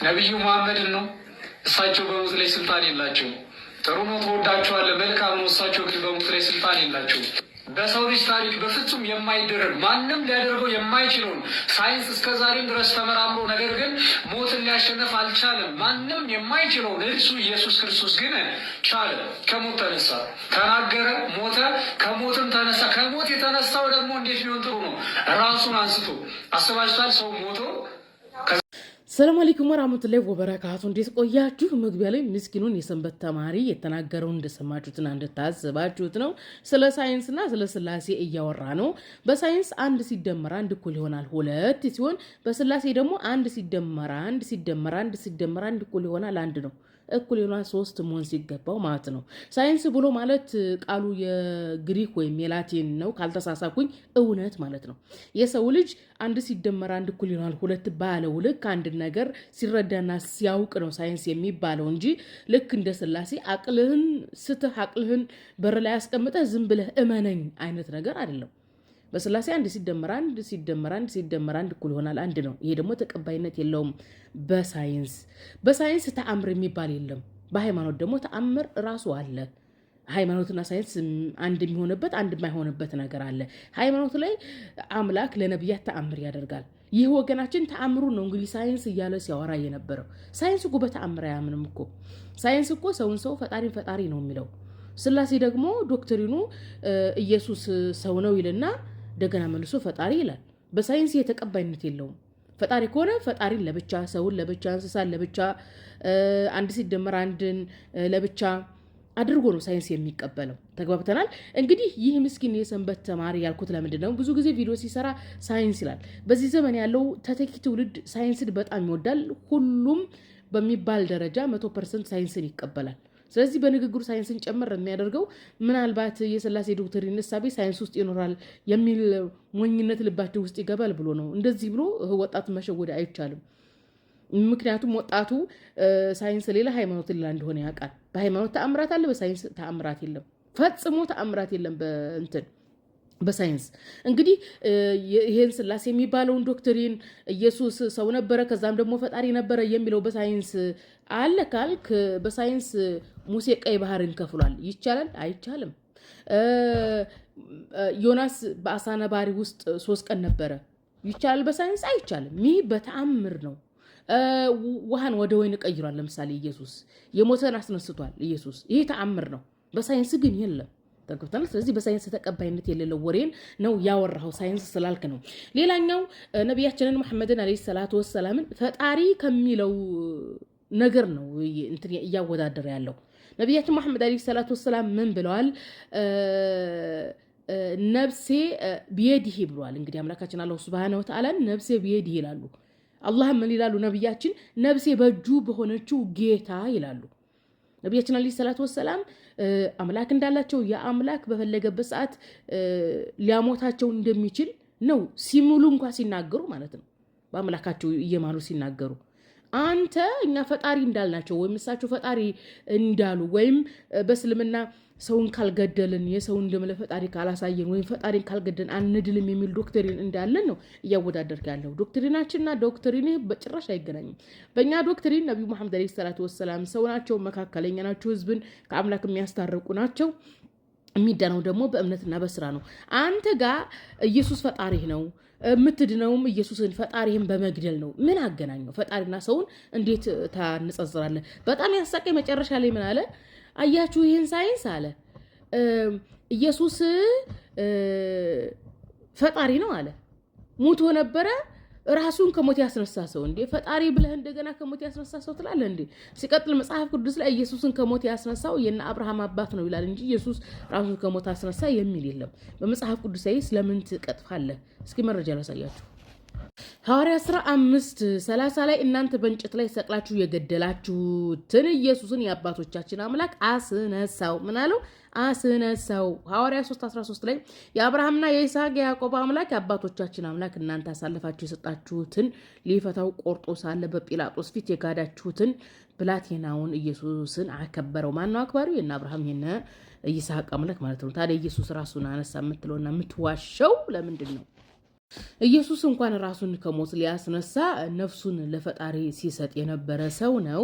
ነቢዩ መሐመድን ነው። እሳቸው በሞት ላይ ስልጣን የላቸው። ጥሩ ነው፣ ተወዳቸዋለህ፣ መልካም ነው። እሳቸው ግን በሞት ላይ ስልጣን የላቸው። በሰው ልጅ ታሪክ በፍጹም የማይደረግ ማንም ሊያደርገው የማይችለውን ሳይንስ እስከ ዛሬም ድረስ ተመራምሮ ነገር ግን ሞትን ሊያሸንፍ አልቻለም። ማንም የማይችለውን እርሱ ኢየሱስ ክርስቶስ ግን ቻለ። ከሞት ተነሳ፣ ተናገረ፣ ሞተ፣ ከሞትም ተነሳ። ከሞት የተነሳው ደግሞ እንዴት ሊሆን ጥሩ ነው? ራሱን አንስቶ አስባችኋል? ሰው ሞቶ ሰላም አለይኩም ወራህመቱላሂ ወበረካቱ። እንዴት ቆያችሁ? መግቢያ ላይ ምስኪኑን የሰንበት ተማሪ የተናገረውን እንደሰማችሁትና እንደታዘባችሁት ነው። ስለ ሳይንስና ስለ ስላሴ እያወራ ነው። በሳይንስ 1 ሲደመር 1 እኩል ይሆናል 2 ሲሆን በስላሴ ደግሞ 1 ሲደመር 1 ሲደመር 1 ሲደመር 1 እኩል ይሆናል 1 ነው። እኩል ይሆናል 3 መሆን ሲገባው ማለት ነው። ሳይንስ ብሎ ማለት ቃሉ የግሪክ ወይም የላቲን ነው ካልተሳሳኩኝ፣ እውነት ማለት ነው። የሰው ልጅ 1 ሲደመር 1 እኩል ይሆናል 2 ባለው ልክ አንድ ነገር ሲረዳና ሲያውቅ ነው ሳይንስ የሚባለው እንጂ ልክ እንደ ስላሴ አቅልህን ስትህ አቅልህን በር ላይ አስቀምጠህ ዝም ብለህ እመነኝ አይነት ነገር አይደለም። በስላሴ 1 ሲደመር 1 ሲደመር 1 ሲደመር 1 እኩል ይሆናል 1 ነው። ይሄ ደግሞ ተቀባይነት የለውም በሳይንስ ተአምር የሚባል የለም። በሃይማኖት ደግሞ ተአምር ራሱ አለ። ሃይማኖትና ሳይንስ አንድ የሚሆንበት አንድ የማይሆንበት ነገር አለ። ሃይማኖት ላይ አምላክ ለነቢያት ተአምር ያደርጋል። ይህ ወገናችን ተአምሩ ነው እንግዲህ ሳይንስ እያለ ሲያወራ የነበረው። ሳይንስ እኮ በተአምር አያምንም እኮ። ሳይንስ እኮ ሰውን ሰው ፈጣሪን ፈጣሪ ነው የሚለው። ስላሴ ደግሞ ዶክትሪኑ ኢየሱስ ሰው ነው ይልና እንደገና መልሶ ፈጣሪ ይላል። በሳይንስ የተቀባይነት የለውም። ፈጣሪ ከሆነ ፈጣሪን ለብቻ፣ ሰውን ለብቻ፣ እንስሳን ለብቻ፣ 1 ሲደመር 1ን ለብቻ አድርጎ ነው ሳይንስ የሚቀበለው። ተግባብተናል። እንግዲህ ይህ ምስኪን የሰንበት ተማሪ ያልኩት ለምንድን ነው? ብዙ ጊዜ ቪዲዮ ሲሰራ ሳይንስ ይላል። በዚህ ዘመን ያለው ተተኪ ትውልድ ሳይንስን በጣም ይወዳል። ሁሉም በሚባል ደረጃ 100% ሳይንስን ይቀበላል። ስለዚህ በንግግሩ ሳይንስን ጨመር የሚያደርገው ምናልባት የስላሴ ዶክትሪን እሳቤ ሳይንስ ውስጥ ይኖራል የሚል ሞኝነት ልባቸው ውስጥ ይገባል ብሎ ነው። እንደዚህ ብሎ ወጣት መሸወድ አይቻልም። ምክንያቱም ወጣቱ ሳይንስ ሌላ ሃይማኖት ሌላ እንደሆነ ያውቃል። በሃይማኖት ተአምራት አለ፣ በሳይንስ ተአምራት የለም። ፈጽሞ ተአምራት የለም በሳይንስ። እንግዲህ ይሄን ስላሴ የሚባለውን ዶክትሪን ኢየሱስ ሰው ነበረ ከዛም ደግሞ ፈጣሪ ነበረ የሚለው በሳይንስ አለ ካልክ፣ በሳይንስ ሙሴ ቀይ ባህርን ከፍሏል። ይቻላል? አይቻልም። ዮናስ በአሳ ነባሪ ውስጥ 3 ቀን ነበረ። ይቻላል? በሳይንስ አይቻልም። ይህ በተአምር ነው። ውሃን ወደ ወይን ቀይሯል። ለምሳሌ ኢየሱስ የሞተን አስነስቷል። ኢየሱስ ይሄ ተአምር ነው። በሳይንስ ግን የለም። ተከፍተናል። ስለዚህ በሳይንስ ተቀባይነት የሌለው ወሬን ነው ያወራው ሳይንስ ስላልክ ነው። ሌላኛው ነቢያችንን መሐመድን አለይሂ ሰላቱ ወሰላምን ፈጣሪ ከሚለው ነገር ነው እንትን እያወዳደረ ያለው። ነቢያችን መሐመድ አለይሂ ሰላቱ ወሰላም ምን ብለዋል? ነፍሴ ቢየዲህ ብለዋል። እንግዲህ አምላካችን አላህ ሱብሃነሁ ወተዓላ ነፍሴ ቢየዲህ ይላሉ። አላህ ምን ይላሉ? ነቢያችን ነፍሴ በእጁ በሆነችው ጌታ ይላሉ። ነቢያችን አለይሂ ሰላቱ ወሰላም አምላክ እንዳላቸው የአምላክ በፈለገበት ሰዓት ሊያሞታቸው እንደሚችል ነው ሲሙሉ እንኳን ሲናገሩ ማለት ነው። በአምላካቸው እየማሉ ሲናገሩ አንተ እኛ ፈጣሪ እንዳልናቸው ወይም እሳቸው ፈጣሪ እንዳሉ ወይም በእስልምና ሰውን ካልገደልን የሰውን ደም ለፈጣሪ ካላሳየን ወይም ፈጣሪን ካልገደልን አንድልም የሚል ዶክትሪን እንዳለን ነው እያወዳደርክ ያለው። ዶክትሪናችንና ዶክትሪን በጭራሽ አይገናኝም። በእኛ ዶክትሪን ነቢዩ መሐመድ አለይሂ ሰላቱ ወሰላም ሰው ናቸው፣ መካከለኛ ናቸው፣ ህዝብን ከአምላክ የሚያስታርቁ ናቸው። የሚዳነው ደግሞ በእምነትና በስራ ነው። አንተ ጋር ኢየሱስ ፈጣሪህ ነው፣ የምትድነውም ኢየሱስን ፈጣሪህን በመግደል ነው። ምን አገናኘው? ፈጣሪና ሰውን እንዴት ታነጻጽራለህ? በጣም ያሳቀኝ መጨረሻ ላይ ምን አለ? አያችሁ ይህን ሳይንስ አለ ኢየሱስ ፈጣሪ ነው አለ። ሙቶ ነበረ ራሱን ከሞት ያስነሳ ሰው። እንዴ ፈጣሪ ብለህ እንደገና ከሞት ያስነሳ ሰው ትላለህ እንዴ? ሲቀጥል መጽሐፍ ቅዱስ ላይ ኢየሱስን ከሞት ያስነሳው የነ አብርሃም አባት ነው ይላል እንጂ ኢየሱስ ራሱን ከሞት አስነሳ የሚል የለም በመጽሐፍ ቅዱስ ላይ። ስለምን ትቀጥፋለህ? እስኪ መረጃ ላሳያችሁ። ሐዋርያት ሥራ 5:30 ላይ እናንተ በእንጨት ላይ ሰቅላችሁ የገደላችሁትን ኢየሱስን የአባቶቻችን አምላክ አስነሳው። ምን አለው? አስነሳው። ሐዋርያት 3:13 ላይ የአብርሃምና የይስሐቅ የያዕቆብ አምላክ የአባቶቻችን አምላክ እናንተ አሳልፋችሁ የሰጣችሁትን ሊፈታው ቆርጦ ሳለ በጲላጦስ ፊት የጋዳችሁትን ብላቴናውን ኢየሱስን አከበረው። ማነው አክባሪው? የነ አብርሃም የነ ይስሐቅ አምላክ ማለት ነው። ታዲያ ኢየሱስ ራሱን አነሳ የምትለውና የምትዋሸው ለምንድን ነው? ኢየሱስ እንኳን ራሱን ከሞት ሊያስነሳ ነፍሱን ለፈጣሪ ሲሰጥ የነበረ ሰው ነው።